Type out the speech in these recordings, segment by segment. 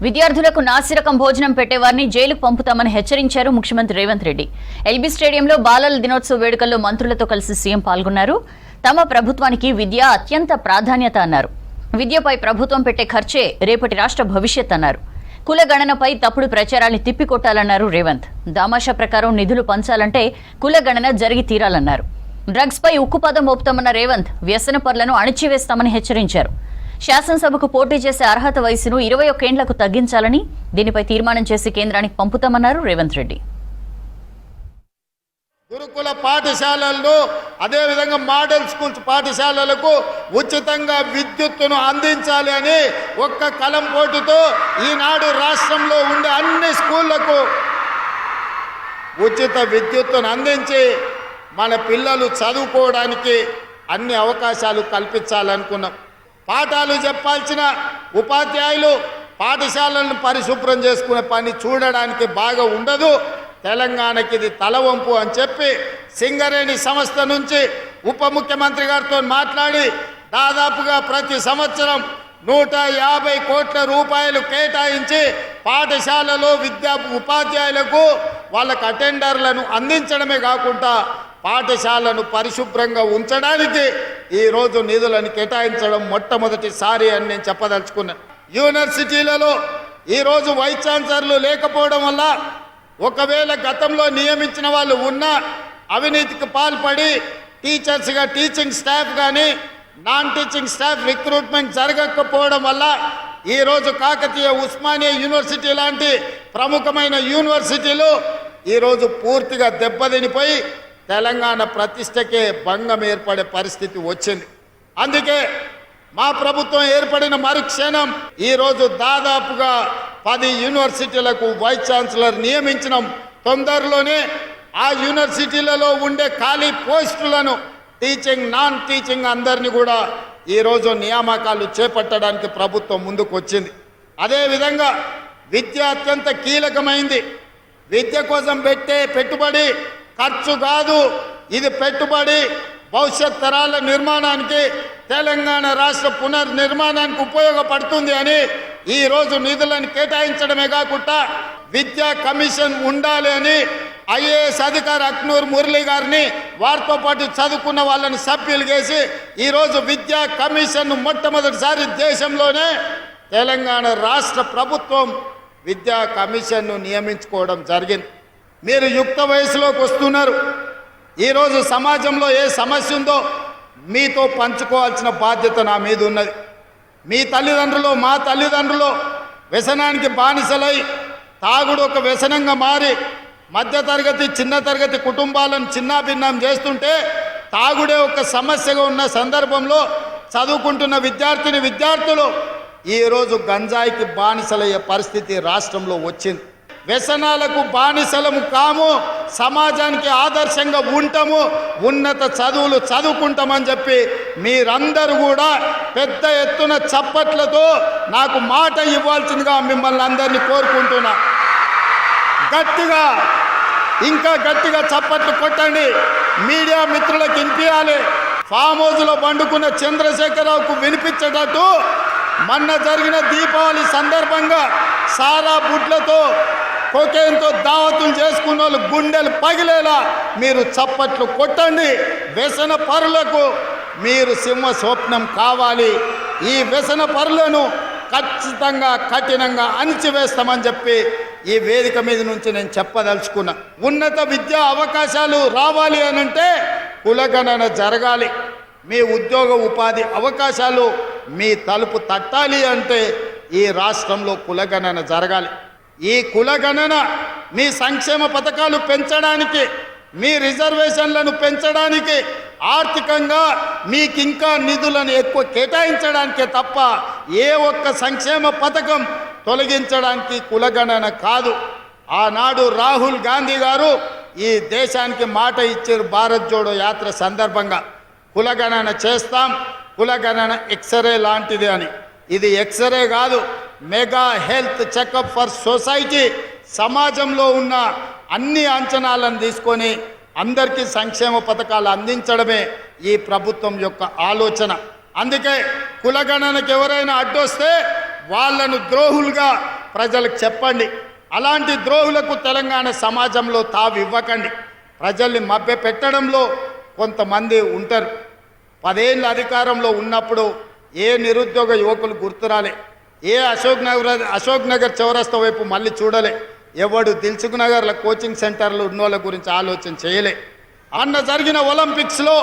విద్యార్థులకు నాసిరకం భోజనం పెట్టేవారిని జైలుకు పంపుతామని హెచ్చరించారు ముఖ్యమంత్రి రేవంత్ రెడ్డి. ఎల్బీ స్టేడియంలో బాలల దినోత్సవ వేడుకల్లో మంత్రులతో కలిసి సీఎం పాల్గొన్నారు. తమ ప్రభుత్వానికి విద్య అత్యంత ప్రాధాన్యత అన్నారు. విద్యపై ప్రభుత్వం పెట్టే ఖర్చే రేపటి రాష్ట్ర భవిష్యత్ అన్నారు. కులగణనపై తప్పుడు ప్రచారాన్ని తిప్పికొట్టాలన్నారు రేవంత్. దామాషా ప్రకారం నిధులు పంచాలంటే కులగణన జరిగి తీరాలన్నారు. డ్రగ్స్ పై ఉక్కుపాదం మోపుతామన్న రేవంత్ వ్యసనపరులను అణిచివేస్తామని హెచ్చరించారు. శాసనసభకు పోటీ చేసే అర్హత వయసును 21 ఏళ్లకు తగ్గించాలని దీనిపై తీర్మానం చేసి కేంద్రానికి పంపుతామన్నారు రేవంత్ రెడ్డి. గురుకుల పాఠశాలల్లో అదేవిధంగా మోడల్ స్కూల్స్ పాఠశాలలకు ఉచితంగా విద్యుత్తును అందించాలి అని ఒక్క కలం పోటుతో ఈనాడు రాష్ట్రంలో ఉండే అన్ని స్కూళ్లకు ఉచిత విద్యుత్తును అందించి మన పిల్లలు చదువుకోవడానికి అన్ని అవకాశాలు కల్పించాలనుకున్నాం. పాఠాలు చెప్పాల్సిన ఉపాధ్యాయులు పాఠశాలను పరిశుభ్రం చేసుకునే పని చూడడానికి బాగా ఉండదు. తెలంగాణకి ఇది తలవంపు అని చెప్పి సింగరేణి సంస్థ నుంచి ఉప ముఖ్యమంత్రి గారితో మాట్లాడి దాదాపుగా ప్రతి సంవత్సరం 150 కోట్ల రూపాయలు కేటాయించి పాఠశాలలో ఉపాధ్యాయులకు వాళ్ళకు అటెండర్లను అందించడమే కాకుండా పాఠశాలను పరిశుభ్రంగా ఉంచడానికి ఈరోజు నిధులను కేటాయించడం మొట్టమొదటిసారి అని నేను చెప్పదలుచుకున్నాను. యూనివర్సిటీలలో ఈరోజు వైస్ ఛాన్సలర్లు లేకపోవడం వల్ల ఒకవేళ గతంలో నియమించిన వాళ్ళు ఉన్నా అవినీతికి పాల్పడి టీచర్స్గా టీచింగ్ స్టాఫ్ కానీ నాన్ టీచింగ్ స్టాఫ్ రిక్రూట్మెంట్ జరగకపోవడం వల్ల ఈరోజు కాకతీయ ఉస్మానియా యూనివర్సిటీ లాంటి ప్రముఖమైన యూనివర్సిటీలు ఈరోజు పూర్తిగా దెబ్బతినిపోయి తెలంగాణ ప్రతిష్టకే భంగం ఏర్పడే పరిస్థితి వచ్చింది. అందుకే మా ప్రభుత్వం ఏర్పడిన మరుక్షణం ఈరోజు దాదాపుగా 10 యూనివర్సిటీలకు వైస్ ఛాన్సలర్ నియమించినాం. తొందరలోనే ఆ యూనివర్సిటీలలో ఉండే ఖాళీ పోస్టులను టీచింగ్ నాన్ టీచింగ్ అందరినీ కూడా ఈరోజు నియామకాలు చేపట్టడానికి ప్రభుత్వం ముందుకు వచ్చింది. అదేవిధంగా విద్య అత్యంత కీలకమైంది. విద్య కోసం పెట్టే పెట్టుబడి ఖర్చు కాదు, ఇది పెట్టుబడి భవిష్యత్ తరాల నిర్మాణానికి తెలంగాణ రాష్ట్ర పునర్నిర్మాణానికి ఉపయోగపడుతుంది అని ఈరోజు నిధులను కేటాయించడమే కాకుండా విద్యా కమిషన్ ఉండాలి అని ఐఏఎస్ అధికారి అక్నూర్ మురళి గారిని వారితో పాటు చదువుకున్న వాళ్ళని సభ్యులు చేసి ఈరోజు విద్యా కమిషన్ మొట్టమొదటిసారి దేశంలోనే తెలంగాణ రాష్ట్ర ప్రభుత్వం విద్యా కమిషన్ను నియమించుకోవడం జరిగింది. మీరు యుక్త వయసులోకి వస్తున్నారు. ఈరోజు సమాజంలో ఏ సమస్య ఉందో మీతో పంచుకోవాల్సిన బాధ్యత నా మీద ఉన్నది. మీ తల్లిదండ్రులు మా తల్లిదండ్రులు వ్యసనానికి బానిసలై తాగుడు ఒక వ్యసనంగా మారి మధ్యతరగతి చిన్న తరగతి కుటుంబాలను చిన్నాభిన్నం చేస్తుంటే తాగుడే ఒక సమస్యగా ఉన్న సందర్భంలో చదువుకుంటున్న విద్యార్థులు ఈరోజు గంజాయికి బానిసలయ్యే పరిస్థితి రాష్ట్రంలో వచ్చింది. వ్యసనాలకు బానిసలము కాము, సమాజానికి ఆదర్శంగా ఉంటాము, ఉన్నత చదువులు చదువుకుంటామని చెప్పి మీరందరూ కూడా పెద్ద ఎత్తున చప్పట్లతో నాకు మాట ఇవ్వాల్సిందిగా మిమ్మల్ని అందరినీ కోరుకుంటున్నా. గట్టిగా ఇంకా గట్టిగా చప్పట్లు కొట్టండి. మీడియా మిత్రులకు వినిపించాలి. ఫామ్ హౌస్లో పండుకున్న చంద్రశేఖరరావుకు వినిపించేటట్టు మొన్న జరిగిన దీపావళి సందర్భంగా సారా బుడ్లతో కోకేన్తో దావతులు చేసుకున్న వాళ్ళు గుండెలు పగిలేలా మీరు చప్పట్లు కొట్టండి. వ్యసన పరులకు మీరు సింహ స్వప్నం కావాలి. ఈ వ్యసన పరులను ఖచ్చితంగా కఠినంగా అణిచివేస్తామని చెప్పి ఈ వేదిక మీద నుంచి నేను చెప్పదలుచుకున్నా. ఉన్నత విద్యా అవకాశాలు రావాలి అనంటే కులగణన జరగాలి. మీ ఉద్యోగ ఉపాధి అవకాశాలు మీ తలుపు తట్టాలి అంటే ఈ రాష్ట్రంలో కులగణన జరగాలి. ఈ కులగణన మీ సంక్షేమ పథకాలు పెంచడానికి, మీ రిజర్వేషన్లను పెంచడానికి, ఆర్థికంగా మీకు ఇంకా నిధులను ఎక్కువ కేటాయించడానికే తప్ప ఏ ఒక్క సంక్షేమ పథకం తొలగించడానికి కులగణన కాదు. ఆనాడు రాహుల్ గాంధీ గారు ఈ దేశానికి మాట ఇచ్చారు. భారత్ జోడో యాత్ర సందర్భంగా కులగణన చేస్తాం, కులగణన ఎక్స్రే లాంటిది అని. ఇది ఎక్స్రే కాదు, mega health checkup for society. సమాజంలో ఉన్న అన్ని అంచనాలను తీసుకొని అందరికీ సంక్షేమ పథకాలు అందించడమే ఈ ప్రభుత్వం యొక్క ఆలోచన. అందుకే కులగణనకు ఎవరైనా అడ్డొస్తే వాళ్ళను ద్రోహులుగా ప్రజలకు చెప్పండి. అలాంటి ద్రోహులకు తెలంగాణ సమాజంలో తావివ్వకండి. ప్రజల్ని మభ్య పెట్టడంలో కొంతమంది ఉంటారు. 10 ఏళ్ళ అధికారంలో ఉన్నప్పుడు ఏ నిరుద్యోగ యువకులు గుర్తురాలే, ఏ అశోక్ నగర్ చౌరస్తా వైపు మళ్ళీ చూడలే, ఎవడు దిల్సుఖ్ నగర్ల కోచింగ్ సెంటర్లు ఉన్నోళ్ళ గురించి ఆలోచన చేయలే. అన్న జరిగిన ఒలింపిక్స్లో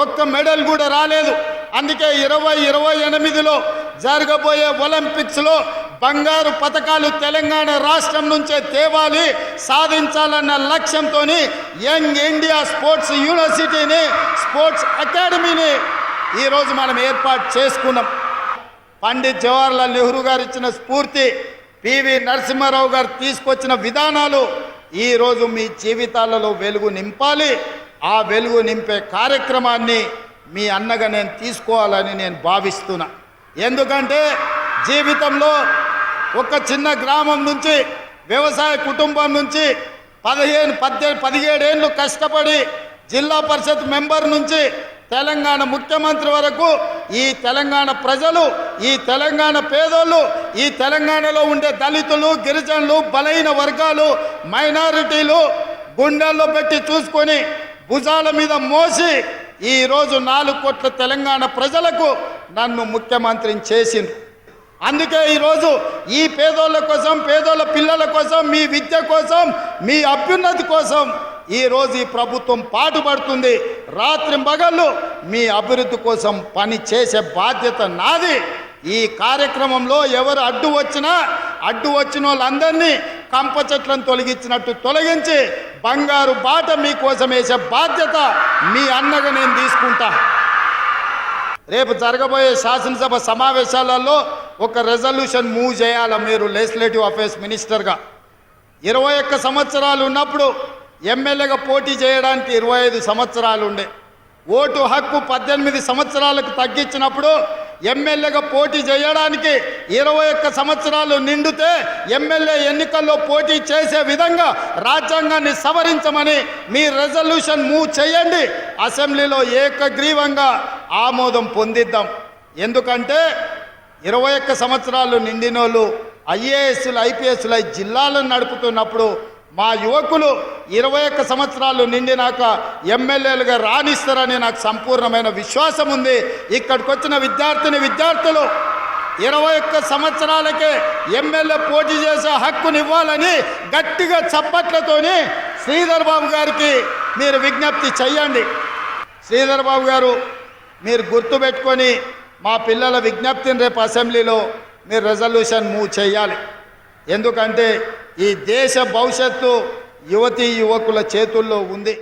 ఒక్క మెడల్ కూడా రాలేదు. అందుకే 2028లో జరగబోయే ఒలింపిక్స్లో బంగారు పతకాలు తెలంగాణ రాష్ట్రం నుంచే తేవాలి, సాధించాలన్న లక్ష్యంతో యంగ్ ఇండియా స్పోర్ట్స్ యూనివర్సిటీని, స్పోర్ట్స్ అకాడమీని ఈరోజు మనం ఏర్పాటు చేసుకున్నాం. పండిత్ జవహర్లాల్ నెహ్రూ గారు ఇచ్చిన స్ఫూర్తి, పివి నరసింహారావు గారు తీసుకొచ్చిన విధానాలు ఈరోజు మీ జీవితాలలో వెలుగు నింపాలి. ఆ వెలుగు నింపే కార్యక్రమాన్ని మీ అన్నగా నేను తీసుకోవాలని నేను భావిస్తున్నా. ఎందుకంటే జీవితంలో ఒక చిన్న గ్రామం నుంచి, వ్యవసాయ కుటుంబం నుంచి 17 ఏళ్ళు కష్టపడి జిల్లా పరిషత్ మెంబర్ నుంచి తెలంగాణ ముఖ్యమంత్రి వరకు ఈ తెలంగాణ ప్రజలు, ఈ తెలంగాణ పేదోళ్ళు, ఈ తెలంగాణలో ఉండే దళితులు, గిరిజనులు, బలహీన వర్గాలు, మైనారిటీలు గుండెల్లో పెట్టి చూసుకొని భుజాల మీద మోసి ఈరోజు 4 కోట్ల తెలంగాణ ప్రజలకు నన్ను ముఖ్యమంత్రిని చేసింది. అందుకే ఈరోజు ఈ పేదోళ్ళ కోసం, పేదోళ్ళ పిల్లల కోసం, మీ విద్య కోసం, మీ అభ్యున్నతి కోసం ఈరోజు ఈ ప్రభుత్వం పాటుపడుతుంది. రాత్రింబగళ్ళు మీ అభివృద్ధి కోసం పని చేసే బాధ్యత నాది. ఈ కార్యక్రమంలో ఎవరు అడ్డు వచ్చిన వాళ్ళందరినీ కంప చెట్లను తొలగించినట్టు తొలగించి బంగారు బాట మీకోసం వేసే బాధ్యత మీ అన్నగా నేను తీసుకుంటా. రేపు జరగబోయే శాసనసభ సమావేశాలలో ఒక రెజల్యూషన్ మూవ్ చేయాలి. మీరు లెజిస్లేటివ్ అఫేర్స్ మినిస్టర్గా 21 సంవత్సరాలు ఉన్నప్పుడు ఎమ్మెల్యేగా పోటీ చేయడానికి 25 సంవత్సరాలు ఉండే. ఓటు హక్కు 18 సంవత్సరాలకు తగ్గించినప్పుడు ఎమ్మెల్యేగా పోటీ చేయడానికి 21 సంవత్సరాలు నిండితే ఎమ్మెల్యే ఎన్నికల్లో పోటీ చేసే విధంగా రాజ్యాంగాన్ని సవరించమని మీ రెజల్యూషన్ మూవ్ చేయండి. అసెంబ్లీలో ఏకగ్రీవంగా ఆమోదం పొందిద్దాం. ఎందుకంటే 21 సంవత్సరాలు నిండినోళ్ళు ఐఏఎస్లు, ఐపీఎస్లు జిల్లాలను నడుపుతున్నప్పుడు మా యువకులు 21 సంవత్సరాలు నిండినాక ఎమ్మెల్యేలుగా రాణిస్తారని నాకు సంపూర్ణమైన విశ్వాసం ఉంది. ఇక్కడికి వచ్చిన విద్యార్థులు 21 సంవత్సరాలకే ఎమ్మెల్యే పోటీ చేసే హక్కునివ్వాలని గట్టిగా చప్పట్లతోని శ్రీధర్ బాబు గారికి మీరు విజ్ఞప్తి చెయ్యండి. శ్రీధర్ బాబు గారు, మీరు గుర్తుపెట్టుకొని మా పిల్లల విజ్ఞప్తిని రేపు అసెంబ్లీలో మీరు రెజల్యూషన్ మూవ్ చేయాలి. ఎందుకంటే ఈ దేశ భవిష్యత్తు యువతీ యువకుల చేతుల్లో ఉంది.